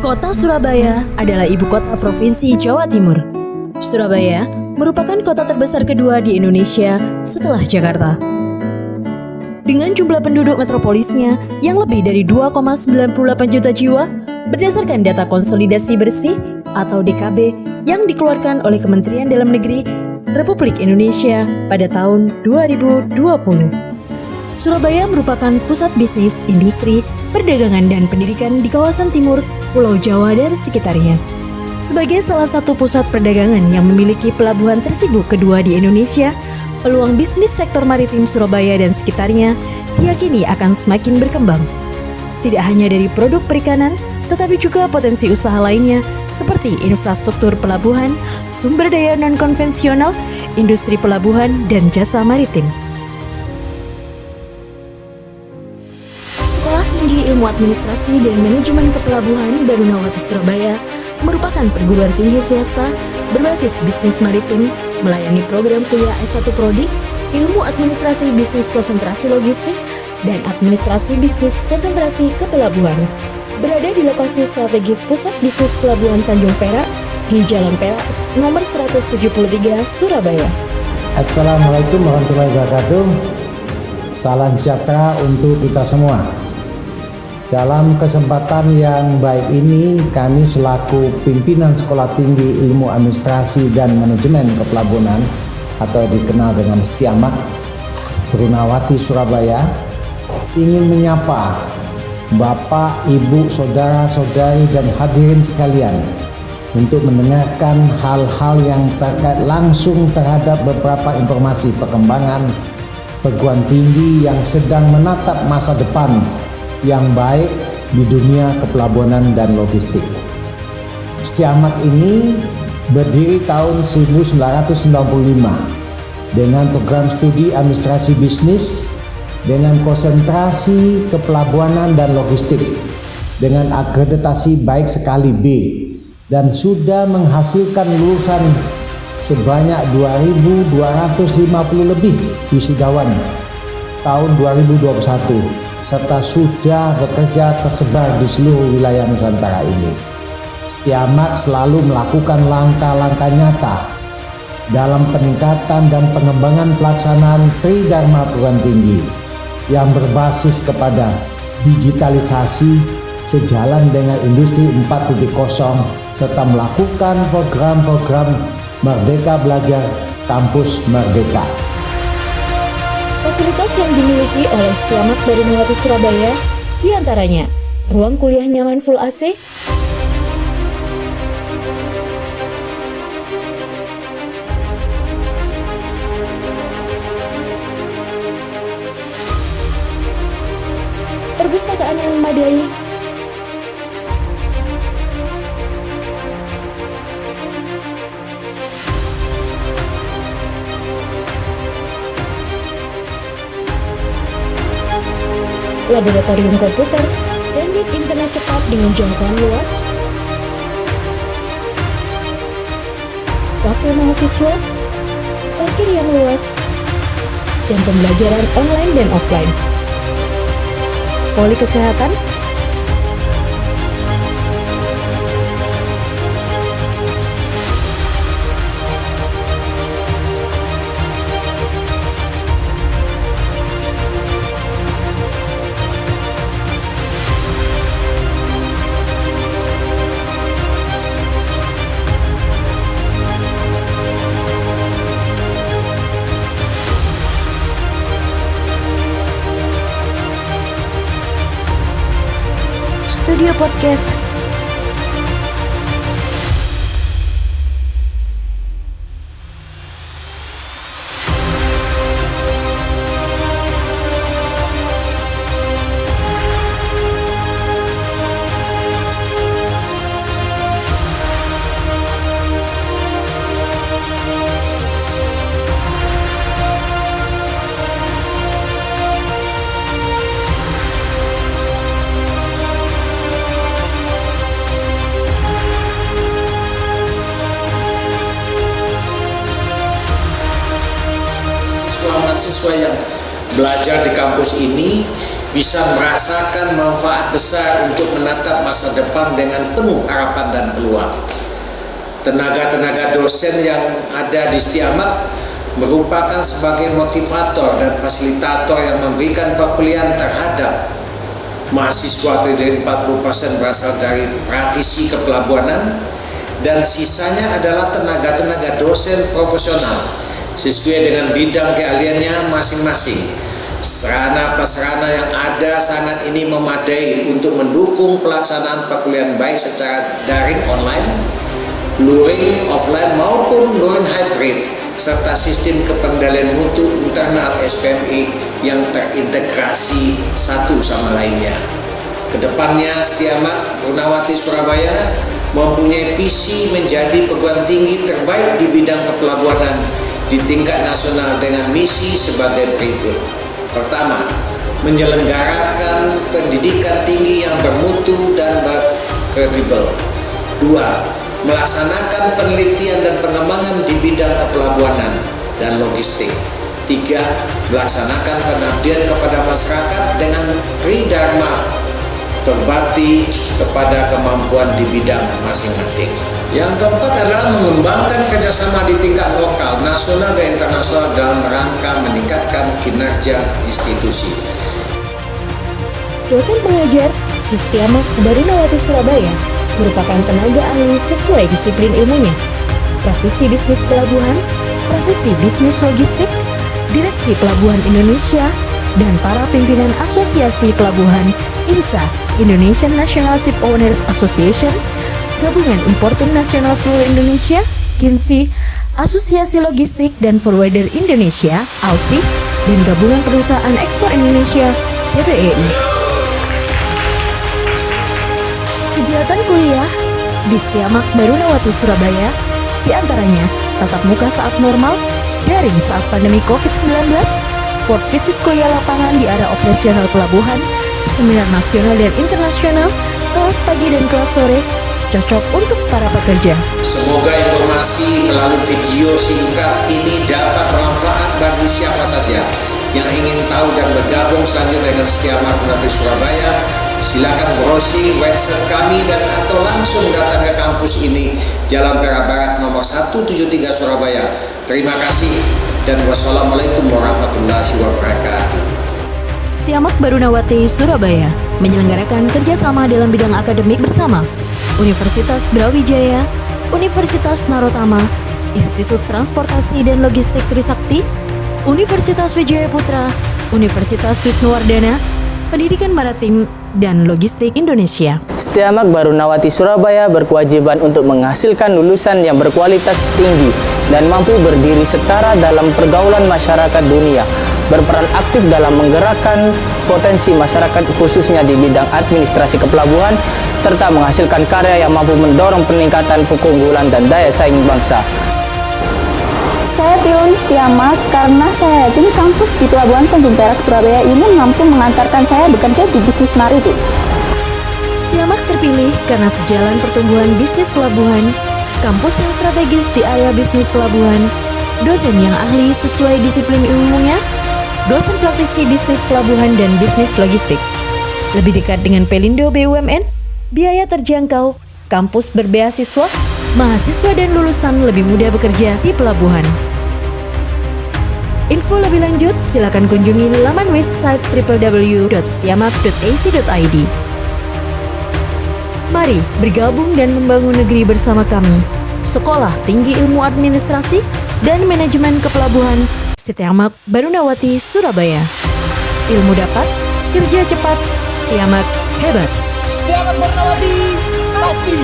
Kota Surabaya adalah ibu kota Provinsi Jawa Timur. Surabaya merupakan kota terbesar kedua di Indonesia setelah Jakarta. Dengan jumlah penduduk metropolisnya yang lebih dari 2,98 juta jiwa berdasarkan data konsolidasi bersih atau DKB yang dikeluarkan oleh Kementerian Dalam Negeri Republik Indonesia pada tahun 2020. Surabaya merupakan pusat bisnis, industri, perdagangan dan pendidikan di kawasan timur Pulau Jawa dan sekitarnya. Sebagai salah satu pusat perdagangan yang memiliki pelabuhan tersibuk kedua di Indonesia, peluang bisnis sektor maritim Surabaya dan sekitarnya diyakini akan semakin berkembang. Tidak hanya dari produk perikanan, tetapi juga potensi usaha lainnya seperti infrastruktur pelabuhan, sumber daya non-konvensional, industri pelabuhan, dan jasa maritim. Sekolah Tinggi Ilmu Administrasi dan Manajemen Kepelabuhan Barunawati Surabaya merupakan perguruan tinggi swasta berbasis bisnis maritim, melayani program kuliah S1 Prodi, Ilmu Administrasi Bisnis Konsentrasi Logistik, dan Administrasi Bisnis Konsentrasi Kepelabuhan. Berada di lokasi strategis Pusat Bisnis Pelabuhan Tanjung Perak di Jalan Perak nomor 173 Surabaya. Assalamualaikum warahmatullahi wabarakatuh. Salam sejahtera untuk kita semua. Dalam kesempatan yang baik ini, kami selaku pimpinan Sekolah Tinggi Ilmu Administrasi dan Manajemen Kepelabuhanan atau dikenal dengan Setiamak Barunawati Surabaya ingin menyapa Bapak, Ibu, Saudara-saudari dan hadirin sekalian untuk mendengarkan hal-hal yang terkait langsung terhadap beberapa informasi perkembangan perguruan tinggi yang sedang menatap masa depan yang baik di dunia kepelabuhanan dan logistik. Setiamak ini berdiri tahun 1995 dengan program studi administrasi bisnis dengan konsentrasi kepelabuhanan dan logistik dengan akreditasi baik sekali B dan sudah menghasilkan lulusan sebanyak 2.250 lebih wisudawan tahun 2021 serta sudah bekerja tersebar di seluruh wilayah Nusantara ini. Setiamak selalu melakukan langkah-langkah nyata dalam peningkatan dan pengembangan pelaksanaan Tridharma Perguruan Tinggi yang berbasis kepada digitalisasi sejalan dengan industri 4.0 serta melakukan program-program Merdeka Belajar Kampus Merdeka. Fasilitas yang dimiliki oleh Setiamak Barunawati Surabaya diantaranya ruang kuliah nyaman full AC, perpustakaan yang memadai, laboratorium komputer, bandwidth internet cepat dengan jangkauan luas, kafe mahasiswa, parkir yang luas, dan pembelajaran online dan offline. Poli kesehatan, studio podcast, mahasiswa yang belajar di kampus ini bisa merasakan manfaat besar untuk menatap masa depan dengan penuh harapan dan peluang. Tenaga-tenaga dosen yang ada di Setiamak merupakan sebagai motivator dan fasilitator yang memberikan perkuliahan terhadap mahasiswa. Terdiri 40% berasal dari praktisi kepelabuhanan dan sisanya adalah tenaga-tenaga dosen profesional sesuai dengan bidang keahliannya masing-masing. Sarana-prasarana yang ada sangat ini memadai untuk mendukung pelaksanaan perkuliahan baik secara daring online, luring offline maupun luring hybrid, serta sistem kependalian mutu internal SPMI yang terintegrasi satu sama lainnya. Kedepannya Setiamak Barunawati Surabaya mempunyai visi menjadi perguruan tinggi terbaik di bidang kepelabuhanan di tingkat nasional dengan misi sebagai berikut. Pertama, menyelenggarakan pendidikan tinggi yang bermutu dan berkredibel. Dua, melaksanakan penelitian dan pengembangan di bidang kepelabuhanan dan logistik. Tiga, melaksanakan pengabdian kepada masyarakat dengan tridharma, berbakti kepada kemampuan di bidang masing-masing. Yang keempat adalah mengembangkan kerjasama di tingkat lokal, nasional, dan internasional dalam rangka meningkatkan kinerja institusi. Dosen pengajar di Setiamak Barunawati Surabaya merupakan tenaga ahli sesuai disiplin ilmunya. Praktisi bisnis pelabuhan, praktisi bisnis logistik, Direksi Pelabuhan Indonesia, dan para pimpinan Asosiasi Pelabuhan INSA, Indonesian National Ship Owners Association, Gabungan Importer Nasional Seluruh Indonesia, KINSI, Asosiasi Logistik dan Forwarder Indonesia, ALFI, dan Gabungan Perusahaan Ekspor Indonesia, GPEI. Kegiatan kuliah di Setiamak Barunawati Surabaya, diantaranya tatap muka saat normal, daring saat pandemi COVID-19, port visit kuliah lapangan di area operasional pelabuhan, seminar nasional dan internasional, kelas pagi dan kelas sore, cocok untuk para pekerja. Semoga informasi melalui video singkat ini dapat bermanfaat bagi siapa saja yang ingin tahu dan bergabung selanjutnya dengan Setiamak Barunawati Surabaya. Silakan browsing website kami dan atau langsung datang ke kampus ini, Jalan Perak Barat nomor 173 Surabaya. Terima kasih dan wassalamualaikum warahmatullahi wabarakatuh. Setiamak Barunawati Surabaya menyelenggarakan kerjasama dalam bidang akademik bersama Universitas Brawijaya, Universitas Narotama, Institut Transportasi dan Logistik Trisakti, Universitas Wijaya Putra, Universitas Wisnuwardana, Pendidikan Maritim dan Logistik Indonesia. Setiamak Barunawati Surabaya berkewajiban untuk menghasilkan lulusan yang berkualitas tinggi dan mampu berdiri setara dalam pergaulan masyarakat dunia, berperan aktif dalam menggerakkan potensi masyarakat khususnya di bidang administrasi kepelabuhan, serta menghasilkan karya yang mampu mendorong peningkatan keunggulan dan daya saing bangsa. Saya pilih Setiamak karena saya yakin kampus di Pelabuhan Tanjung Perak Surabaya ini mampu mengantarkan saya bekerja di bisnis maritim. Setiamak terpilih karena sejalan pertumbuhan bisnis pelabuhan, kampus yang strategis di area bisnis pelabuhan, dosen yang ahli sesuai disiplin ilmunya, dosen praktisi bisnis pelabuhan dan bisnis logistik. Lebih dekat dengan Pelindo BUMN, biaya terjangkau, kampus berbeasiswa, mahasiswa dan lulusan lebih mudah bekerja di pelabuhan. Info lebih lanjut silakan kunjungi laman website www.setiamak.ac.id. Mari bergabung dan membangun negeri bersama kami. Sekolah Tinggi Ilmu Administrasi dan Manajemen Kepelabuhan Setiamak Barunawati Surabaya. Ilmu dapat, kerja cepat, Setiamak hebat. Setiamak Barunawati pasti